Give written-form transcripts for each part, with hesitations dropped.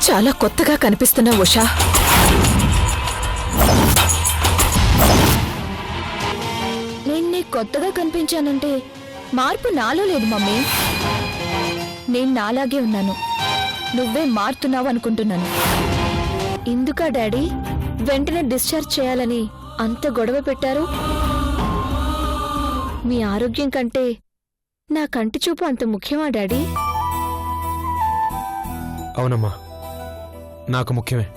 చాలా కొత్తగా కనిపిస్తున్నావు ఉషా. నేను నీకు కొత్తగా కనిపించానంటే మార్పు నాలో లేదు మమ్మీ. నేను నాలాగే ఉన్నాను, నువ్వే మారుతున్నావు అనుకుంటున్నాను. ఇందుకా డాడీ వెంటనే డిశ్చార్జ్ చేయాలని అంత గొడవ పెట్టారు? మీ ఆరోగ్యం కంటే నా కంటి చూపు అంత ముఖ్యమా డాడీ? అవునమ్మా, నాకు ముఖ్యమే.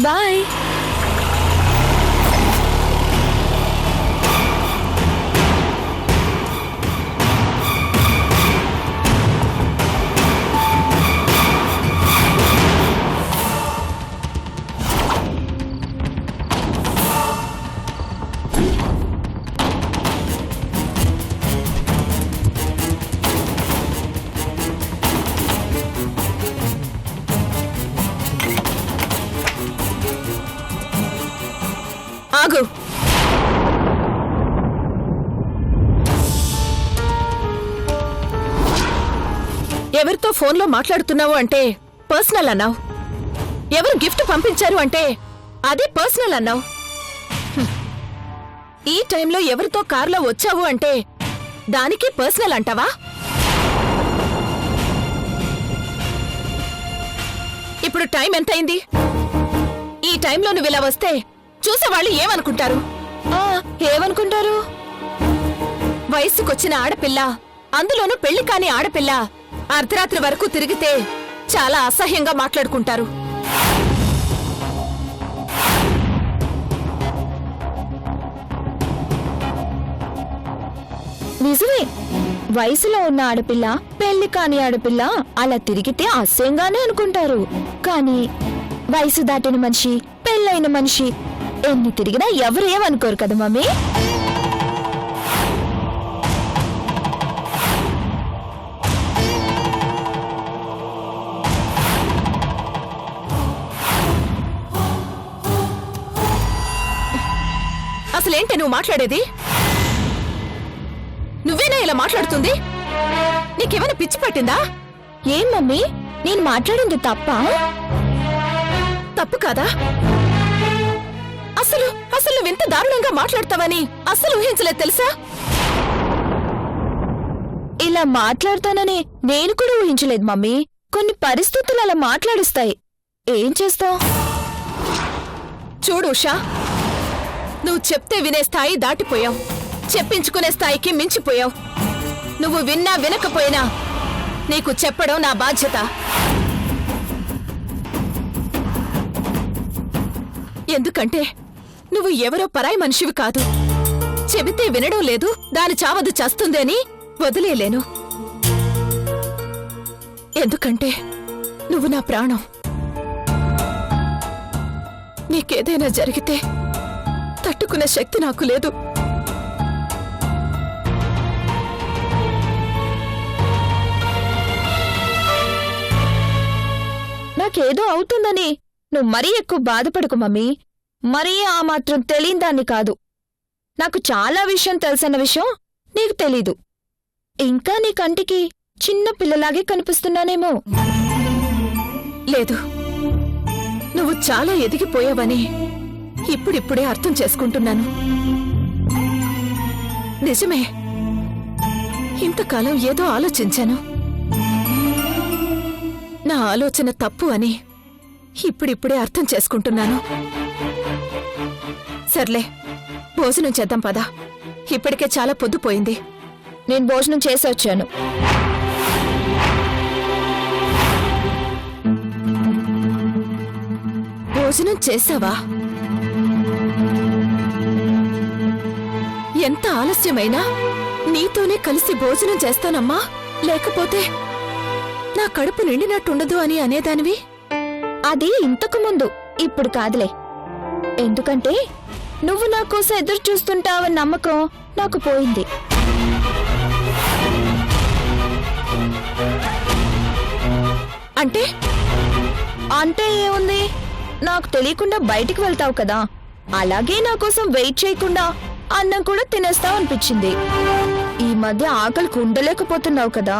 బాయ్. ఆగు. ఎవరితో ఫోన్లో మాట్లాడుతున్నావు అంటే పర్సనల్ అన్నావు. ఎవరు గిఫ్ట్ పంపించారు అంటే అది పర్సనల్ అన్నావు. ఈ టైంలో ఎవరితో కారులో వచ్చావు అంటే దానికి పర్సనల్ అంటావా? ఇప్పుడు టైం ఎంతైంది? ఈ టైంలో నువ్వు ఇలా వస్తే చూసేవాళ్ళు ఏమనుకుంటారు? ఏమనుకుంటారు? వయస్సుకొచ్చిన ఆడపిల్ల, అందులోనూ పెళ్లి కాని ఆడపిల్ల అర్ధరాత్రి వరకు తిరిగితే చాలా అసహ్యంగా మాట్లాడుకుంటారు. నిజమే, వయసులో ఉన్న ఆడపిల్ల, పెళ్లి కాని ఆడపిల్ల అలా తిరిగితే అసహ్యంగానే అనుకుంటారు. కానీ వయసు దాటిన మనిషి, పెళ్ళైన మనిషి ఎన్ని తిరిగినా ఎవరు ఏమనుకోరు కదా మమ్మీ. అసలేంటి నువ్వు మాట్లాడేది? నువ్వేనా ఇలా మాట్లాడుతుంది? నీకేమైనా పిచ్చి పట్టిందా? ఏం మమ్మీ, నేను మాట్లాడింది తప్పా? తప్పు కాదా? అసలు అసలు నువ్వెంత దారుణంగా మాట్లాడతావని అసలు ఊహించలేదు తెలుసా? ఇలా మాట్లాడతానని నేను కూడా ఊహించలేదు మమ్మీ. కొన్ని పరిస్థితులు అలా మాట్లాడిస్తాయి. ఏం చేస్తావు? చూడు ఉషా, నువ్వు చెప్తే వినే స్థాయి దాటిపోయావు, చెప్పించుకునే స్థాయికి మించిపోయావు. నువ్వు విన్నా వినకపోయినా నీకు చెప్పడం నా బాధ్యత. ఎందుకంటే నువ్వు ఎవరో పరాయి మనిషివి కాదు. చెబితే వినడం లేదు, దాని చావదు చస్తుంది అని వదిలేలేను. ఎందుకంటే నువ్వు నా ప్రాణం. నీకేదైనా జరిగితే తట్టుకునే శక్తి నాకు లేదు. నాకేదో అవుతుందని నువ్వు మరీ ఎక్కువ బాధపడకు మమ్మీ. మరీ ఆ మాత్రం తెలియదాన్ని కాదు. నాకు చాలా విషయం తెలుసన్న విషయం నీకు తెలీదు. ఇంకా నీ కంటికి చిన్న పిల్లలాగే కనిపిస్తున్నానేమో. లేదు, నువ్వు చాలా ఎదిగిపోయావని ఇప్పుడిప్పుడే అర్థం చేసుకుంటున్నాను. నిజమే, ఇంతకాలం ఏదో ఆలోచించాను. నా ఆలోచన తప్పు అని ఇప్పుడిప్పుడే అర్థం చేసుకుంటున్నాను. సర్లే, భోజనం చేద్దాం పదా. ఇప్పటికే చాలా పొద్దుపోయింది. నేను భోజనం చేసి వచ్చాను. భోజనం చేసావా? ఎంత ఆలస్యమైనా నీతోనే కలిసి భోజనం చేస్తానమ్మా. లేకపోతే నా కడుపు నిండినట్టుండదు అని అనేదానివి. అది ఇంతకు ముందు, ఇప్పుడు కాదులే. ఎందుకంటే నువ్వు నా కోసం ఎదురు చూస్తుంటావన్న నమ్మకం నాకు పోయింది. అంటే అంటే ఏముంది, నాకు తెలియకుండా బయటికి వెళ్తావు కదా, అలాగే నా కోసం వెయిట్ చేయకుండా అన్నం కూడా తినేస్తావు అనిపించింది. ఈ మధ్య ఆకలికి ఉండలేకపోతున్నావు కదా.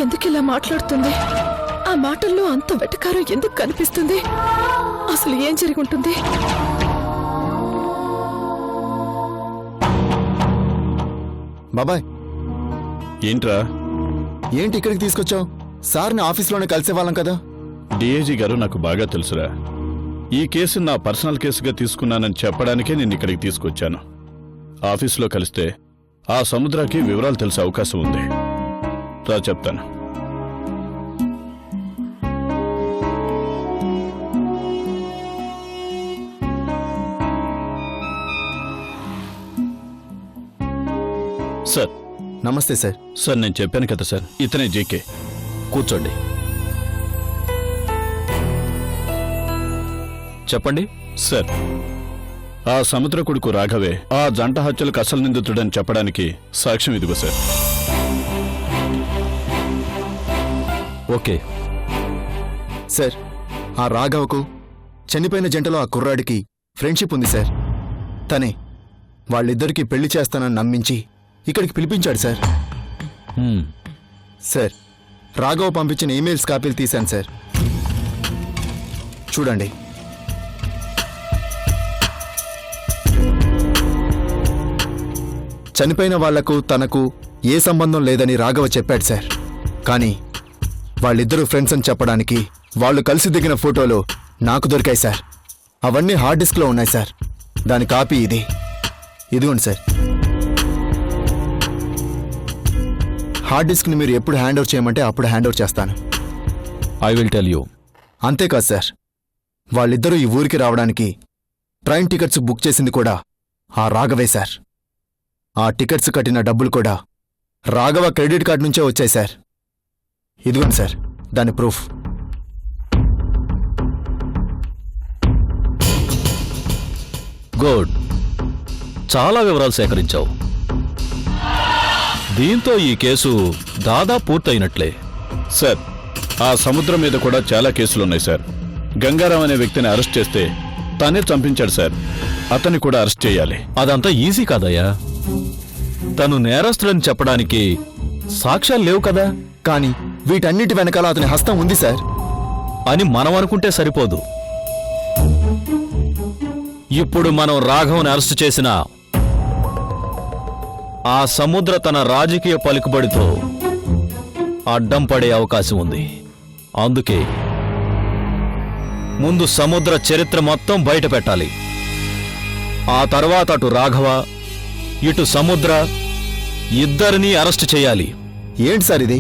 ఎందుకు ఇలా మాట్లాడుతుంది? ఆ మాటల్లో అంత వెటకారం ఎందుకు కనిపిస్తుంది? అసలు ఏం జరిగి ఉంటుంది? బాబాయ్, ఏంట్రా? ఏంటి ఇక్కడికి తీసుకొచ్చావు? సార్ని ఆఫీస్లోనే కలిసేవాళ్ళం కదా. డిఐజీ గారు నాకు బాగా తెలుసురా. ఈ కేసు నా పర్సనల్ కేసుగా తీసుకున్నానని చెప్పడానికే నేను ఇక్కడికి తీసుకొచ్చాను. ఆఫీసులో కలిస్తే ఆ సముద్రకి వివరాలు తెలిసే అవకాశం ఉంది. రా చెప్తాను. సార్. నమస్తే సార్. సార్, నేను చెప్పాను కదా సార్, ఇతనే జీకే. కూర్చోండి. చెప్పండి. సార్, ఆ సముద్ర కొడుకు రాఘవే ఆ జంట హత్యలకు అసలు నిందితుడని చెప్పడానికి సాక్ష్యం ఇదిగో సార్. ఓకే సార్, ఆ రాఘవకు చనిపోయిన జంటలో ఆ కుర్రాడికి ఫ్రెండ్షిప్ ఉంది సార్. తనే వాళ్ళిద్దరికీ పెళ్లి చేస్తానని నమ్మించి ఇక్కడికి పిలిపించాడు సార్. సార్, రాఘవ పంపించిన ఈమెయిల్స్ కాపీలు తీశాను సార్, చూడండి. చనిపోయిన వాళ్లకు తనకు ఏ సంబంధం లేదని రాఘవ చెప్పాడు సార్. కానీ వాళ్ళిద్దరూ ఫ్రెండ్స్ అని చెప్పడానికి వాళ్ళు కలిసి దిగిన ఫోటోలు నాకు దొరికాయి సార్. అవన్నీ హార్డ్ డిస్క్లో ఉన్నాయి సార్. దాని కాపీ ఇదిగోండి సార్. హార్డ్ డిస్క్ని మీరు ఎప్పుడు హ్యాండ్ ఓవర్ చేయమంటే అప్పుడు హ్యాండ్ ఓవర్ చేస్తాను. I will tell you. అంతేకాదు సార్, వాళ్ళిద్దరూ ఈ ఊరికి రావడానికి ట్రైన్ టికెట్స్ బుక్ చేసింది కూడా ఆ రాఘవే సార్. ఆ టికెట్స్ కట్టిన డబ్బులు కూడా రాఘవ క్రెడిట్ కార్డు నుంచే వచ్చాయి సార్. ఇదిగోండి సార్ దాని ప్రూఫ్. గుడ్. చాలా వివరాలు సేకరించావు. దీంతో ఈ కేసు దాదాపు పూర్తయినట్లే. సార్, ఆ సముద్రం మీద కూడా చాలా కేసులున్నాయి సార్. గంగారాం అనే వ్యక్తిని అరెస్ట్ చేస్తే తనే చంపించాడు సార్. అతన్ని కూడా అరెస్ట్ చేయాలి. అదంతా ఈజీ కాదయ్యా. తను నేరస్తులని చెప్పడానికి సాక్ష్యాలు లేవు కదా. కానీ వీటన్నిటి వెనకాల అతని హస్తం ఉంది సార్ అని మనం అనుకుంటే సరిపోదు. ఇప్పుడు మనం రాఘవని అరెస్టు చేసినా ఆ సముద్ర తన రాజకీయ పలుకుబడితో అడ్డం పడే అవకాశం ఉంది. అందుకే ముందు సముద్ర చరిత్ర మొత్తం బయట పెట్టాలి. ఆ తర్వాత అటు రాఘవ ఇటు సముద్ర ఇద్దరినీ అరెస్టు చేయాలి. ఏంటి సార్ ఇది?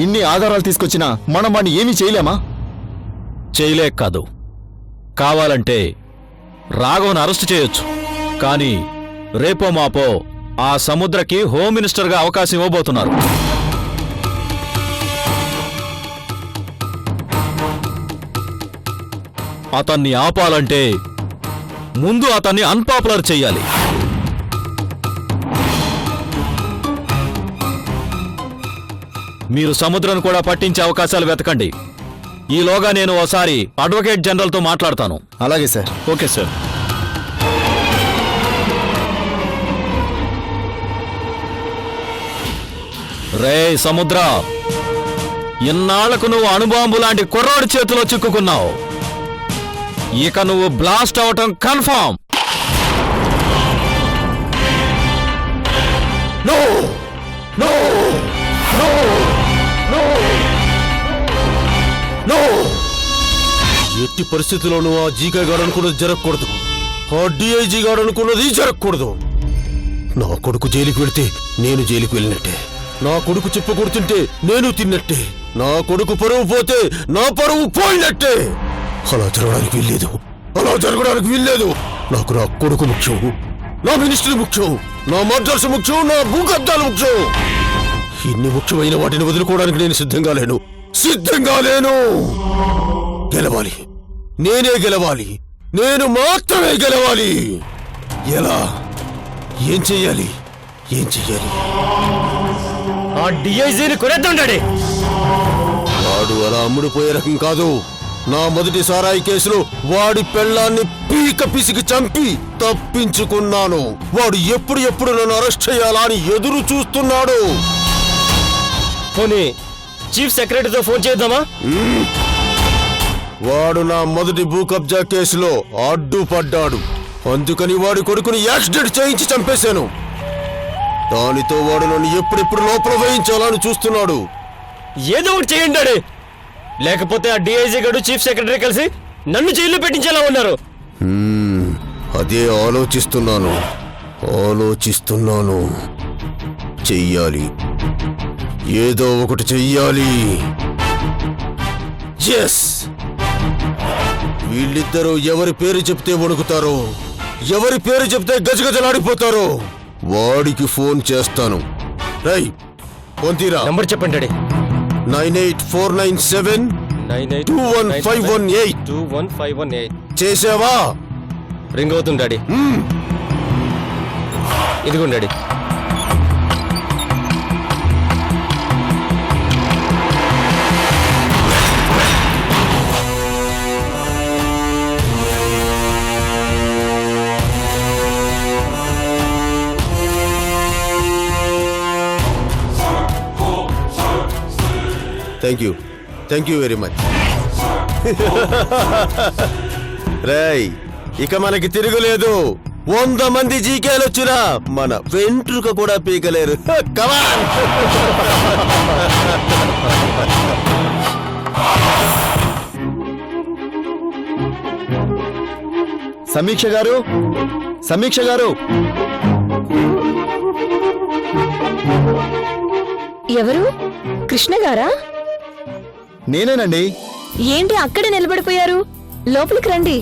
ఇన్ని ఆధారాలు తీసుకొచ్చినా మనం వాడిని ఏమీ చేయలేమా? చేయలేక కాదు, కావాలంటే రాఘవను అరెస్టు చేయొచ్చు. కానీ రేపో మాపో ఆ సముద్రకి హోమ్ మినిస్టర్గా అవకాశం ఇవ్వబోతున్నారు. అతన్ని ఆపాలంటే ముందు అతన్ని అన్పాపులర్ చెయ్యాలి. మీరు సముద్రం కూడా పట్టించే అవకాశాలు వెతకండి. ఈలోగా నేను ఓసారి అడ్వకేట్ జనరల్తో మాట్లాడతాను. అలాగే సార్. Okay sir. రే సముద్ర, ఇన్నాళ్లకు నువ్వు అణుబాంబు లాంటి కుర్రాడి చేతిలో చిక్కుకున్నావు. ఇక నువ్వు బ్లాస్ట్ అవటం కన్ఫర్మ్. ఎట్టి పరిస్థితుల్లోనూ ఆ జీకే గాడు అనుకున్నది జరగకూడదు, ఆ డిఐజీ గాడు అనుకున్నది జరగకూడదు. నా కొడుకు జైలుకి వెళితే నేను జైలుకి వెళ్ళినట్టే, నా కొడుకు చెప్ప కొడుతుంటే నేను తిన్నట్టే, నా కొడుకు పరువు పోతే నా పరువు పోయినట్టే. అలా జరగడానికి వీల్లేదు, అలా జరగడానికి వీల్లేదు. నాకు నా కొడుకు ముఖ్యం, నా మినిస్టర్ ముఖ్యం, నా మర్డర్స్ ముఖ్యం, నా భూగద్దాలు ముఖ్యం. ఇన్ని ముఖ్యమైన వాటిని వదులుకోవడానికి నేను సిద్ధంగా లేను. గెలవాలి, నేనే గెలవాలి, నేను మాత్రమే గెలవాలి. ఎలా? ఏం చెయ్యాలి? ఆ డిఐజీని కొనేద్దాం డాడీ. వాడు అలా అమ్ముడుపోయే రకం కాదు. నా మొదటి సారాయి కేసులో వాడి పెళ్ళాన్ని పీక పిసికి చంపి తప్పించుకున్నాను. వాడు ఎప్పుడు నన్ను అరెస్ట్ చేయాలా అని ఎదురు చూస్తున్నాడు. పోనీ చీఫ్ సెక్రటరీతో ఫోన్ చేద్దామా? వాడు నా మొదటి భూ కబ్జా కేసులో అడ్డుపడ్డాడు, అందుకని వాడి కొడుకుని యాక్సిడెంట్ చేయించి చంపేశాను. దానితో వాడు నన్ను ఎప్పుడెప్పుడు లోపల వేయించాలని చూస్తున్నాడు. ఏదో ఒకటి చేయండి డాడీ, లేకపోతే ఆ డిఐజీ గడు చీఫ్ సెక్రటరీ కలిసి నన్ను జైల్లో పెట్టించేలా ఉన్నారు. అదే ఆలోచిస్తున్నాను. చెయ్యాలి, ఏదో ఒకటి చెయ్యాలి. ఎస్, వీళ్ళిద్దరూ ఎవరి పేరు చెప్తే వణుకుతారో, ఎవరి పేరు చెప్తే గజగజలాడిపోతారో వాడికి ఫోన్ చేస్తాను. రై, ఫోన్ తీరా. నంబర్ చెప్పండి డాడీ. 98497 21518. 21518. చేసావా? రింగ్ అవుతుంది డాడీ. ఇదిగోండి daddy. Thank you very much. రేయ్, ఇక మనకి తిరుగులేదు. 100 మంది జీకేలు వచ్చినా మన వెంట్రుక కూడా పీకలేరు. కమాన్. సమీక్ష గారు ఎవరు? కృష్ణ గారా? నేనేనండి. ఏంటి అక్కడే నిలబడిపోయారు? లోపలికి రండి.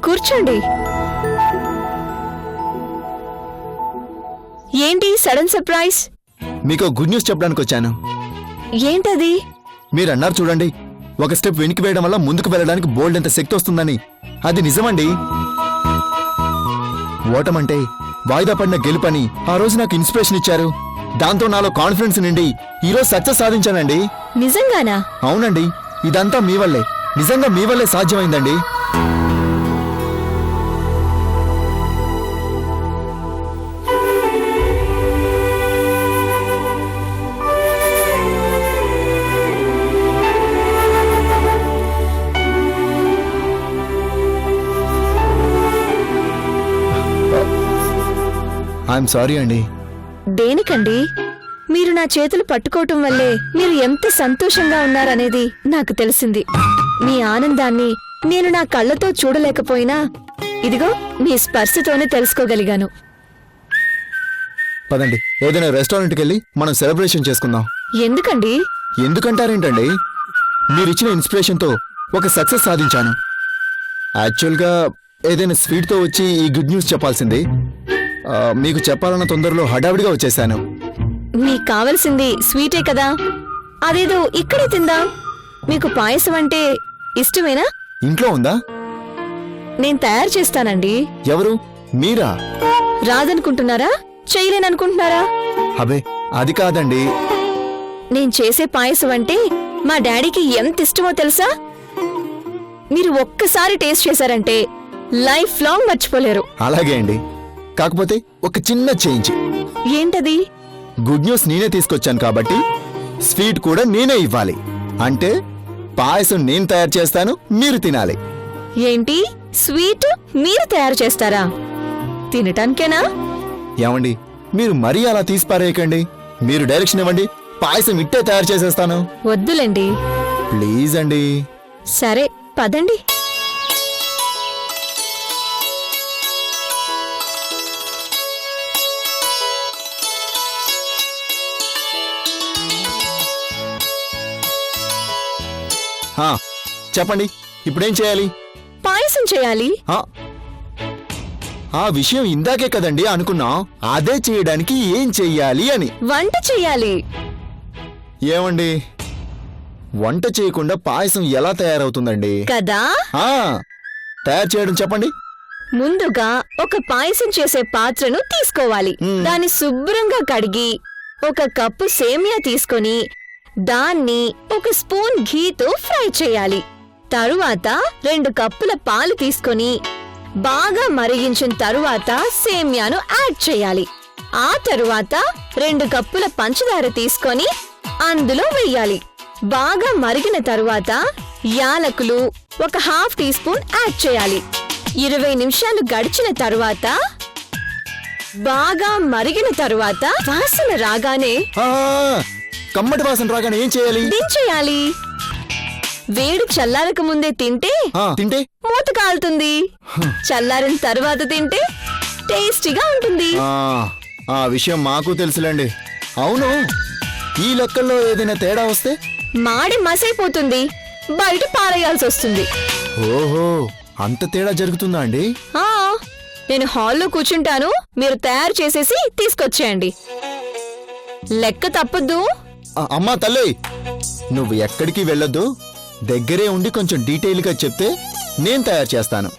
కూర్చోండి. ఏంటి సడన్ సర్ప్రైజ్? మీకు గుడ్ న్యూస్ చెప్పడానికి వచ్చాను. ఏంటది? మీరన్నారు చూడండి, ఒక స్టెప్ వెనక్కి వేయడం వల్ల ముందుకు వెళ్ళడానికి బోల్డ్ ఎంత శక్తి వస్తుందని. అది నిజమండి. ఓటమంటే వాయిదా పడిన గెలుపని ఆ రోజు నాకు ఇన్స్పిరేషన్ ఇచ్చారు. దాంతో నాలో కాన్ఫిడెన్స్ నిండి ఈరోజు సక్సెస్ సాధించానండి. నిజంగానా? అవునండి, ఇదంతా మీ వల్లే. నిజంగా మీ వల్లే సాధ్యమైందండి. ఐఎమ్ సారీ అండి. దేనికండి? మీరు నా చేతులు పట్టుకోవటం వల్లే మీరు ఎంత సంతోషంగా ఉన్నారనేది నాకు తెలిసింది. మీ ఆనందాన్ని నేను నా కళ్ళతో చూడలేకపోయినా ఇదిగో మీ స్పర్శతోనే తెలుసుకోగలిగాను. పదండి, ఏదైనా రెస్టారెంట్కి వెళ్ళి మనం సెలబ్రేషన్ చేసుకుందాం. ఎందుకండి? ఎందుకంటారేంటండి? మీరిచ్చిన ఇన్స్పిరేషన్తో ఒక సక్సెస్ సాధించాను. యాక్చువల్గా ఏదైనా స్వీట్తో వచ్చి ఈ గుడ్ న్యూస్ చెప్పాల్సింది. మీకు చెప్పాలన్న తొందరలో హడావిడిగా వచ్చేసాను. మీకు కావలసింది స్వీటే కదా, అదేదో ఇక్కడే తిందాం. మీకు పాయసం అంటే ఇష్టమేనా? ఇంట్లో ఉందా? నేను తయారు చేస్తానండి. ఎవరు? మీరా? రాదనుకుంటున్నారా? చేయలేననుకుంటున్నారా? అబే, అది కాదండి. నేను చేసే పాయసం అంటే మా డాడీకి ఎంత ఇష్టమో తెలుసా? మీరు ఒక్కసారి టేస్ట్ చేశారంటే లైఫ్ లాంగ్ మర్చిపోలేరు. అలాగే అండి. కాకపోతే ఒక చిన్న చేంజ్. ఏంటది? గుడ్ న్యూస్ నేనే తీసుకొచ్చాను కాబట్టి స్వీట్ కూడా నేనే ఇవ్వాలి. అంటే పాయసం నేను తయారు చేస్తాను, మీరు తినాలి. ఏంటి? స్వీట్ మీరు తయారు చేస్తారా? తినటానికేనా? ఏమండి, మీరు మరీ అలా తీసి పారేయకండి. మీరు డైరెక్షన్ ఇవ్వండి, పాయసం ఇట్టే తయారు చేసేస్తాను. వద్దులేండి. ప్లీజ్ అండి. సరే పదండి. ఆ, చెప్పండి ఇప్పుడేం చేయాలి? పాయసం చేయాలి. ఆ, ఆ విషయం ఇందాకే కదండి అనుకున్నాం. అదే చేయడానికి ఏం చెయ్యాలి అని. వంట చెయ్యాలి. ఏమండి, వంట చేయకుండా పాయసం ఎలా తయారవుతుందండి? కదా. ఆ, తయారు చేయడం చెప్పండి. ముందుగా ఒక పాయసం చేసే పాత్రను తీసుకోవాలి. దాన్ని శుభ్రంగా కడిగి ఒక కప్పు సేమియా తీసుకొని దాన్ని ఒక స్పూన్ ఘీతో ఫ్రై చేయాలి. తరువాత 2 కప్పుల పాలు తీసుకొని బాగా మరిగించిన తరువాత సేమియాను యాడ్ చేయాలి. ఆ తరువాత 2 కప్పుల పంచదార తీసుకొని అందులో వెయ్యాలి. బాగా మరిగిన తరువాత యాలకులు ఒక ½ టీ స్పూన్ యాడ్ చేయాలి. 20 నిమిషాలు గడిచిన తరువాత బాగా మరిగిన తరువాత వాసన రాగానే ఆ, కమ్మటి వాసన రాగానే ఏం చేయాలి? దించేయాలి. వేడి చల్లారక ముందే తింటే తింటే మూత కాలుతుంది. చల్లారిన తరువాత తింటే టేస్టీగా ఉంటుంది. ఆ విషయం మాకు తెలుసులేండి. అవును, ఈ లెక్కల్లో ఏదైనా తేడా వస్తే మాడి మసైపోతుంది, బయట పారేయాల్సి వస్తుంది. ఓహో, అంత తేడా జరుగుతుందా అండి? ఆ, నేను హాల్లో కూర్చుంటాను, మీరు తయారు చేసేసి తీసుకొచ్చేయండి. లెక్క తప్పద్దు. అమ్మా తల్లి, నువ్వు ఎక్కడికి వెళ్ళొద్దు. దగ్గరే ఉండి కొంచెం డీటెయిల్గా చెప్తే నేను తయారు చేస్తాను.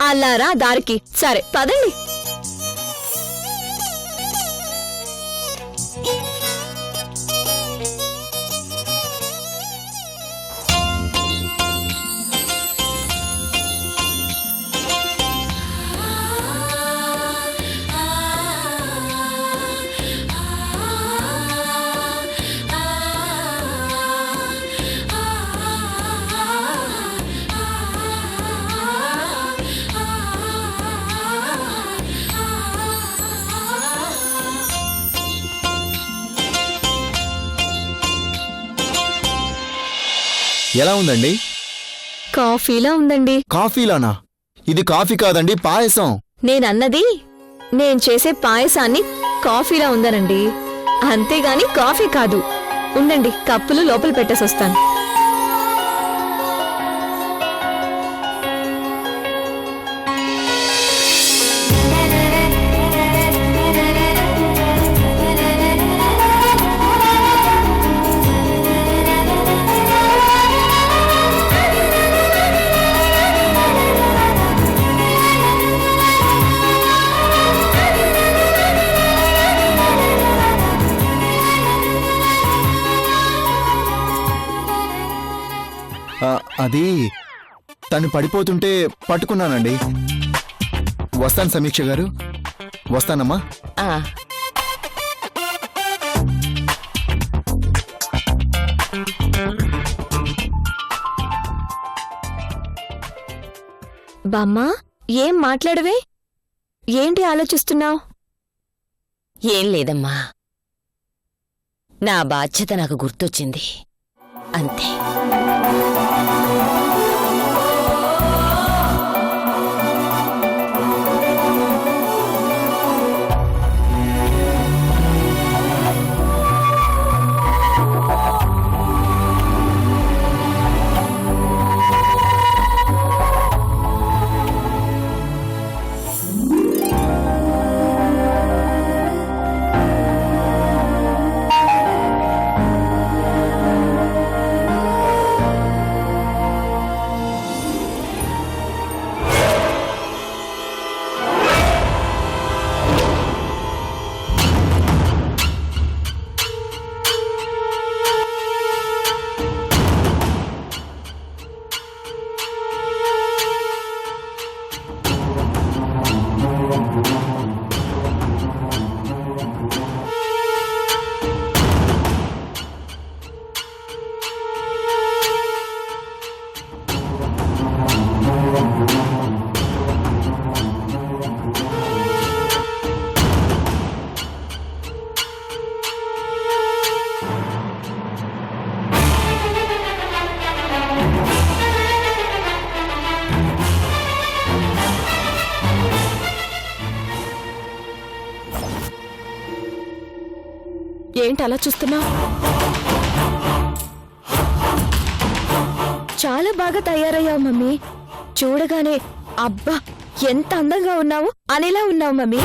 అల్లారా దారికి. సరే పదండి. ఎలా ఉందండి? కాఫీలా ఉందండి. కాఫీలానా? ఇది కాఫీ కాదండి, పాయసం. నేనన్నది నేను చేసే పాయసాన్ని కాఫీలా ఉందనండి, అంతేగాని కాఫీ కాదు. ఉండండి, కప్పులు లోపల పెట్టేసొస్తాను. అది తను పడిపోతుంటే పట్టుకున్నానండి. వస్తాను సమీక్ష గారు, వస్తానమ్మా. బామ్మా, ఏం మాట్లాడవే? ఏంటి ఆలోచిస్తున్నావు? ఏం లేదమ్మా, నా బాధ్యత నాకు గుర్తొచ్చింది అంతే. ఏంటి అలా చూస్తున్నావు? చాలా బాగా తయారయ్యావు మమ్మీ. చూడగానే అబ్బా ఎంత అందంగా ఉన్నావు అనేలా ఉన్నావు మమ్మీ.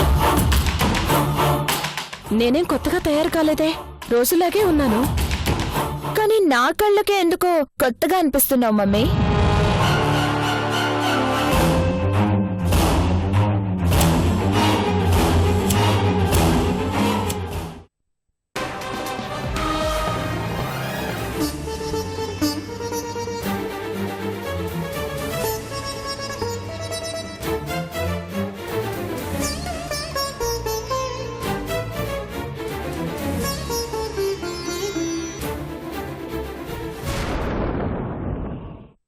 నేనేం కొత్తగా తయారు కాలేదే, రోజులాగే ఉన్నాను. కానీ నా కళ్ళకే ఎందుకో కొత్తగా అనిపిస్తున్నావు మమ్మీ.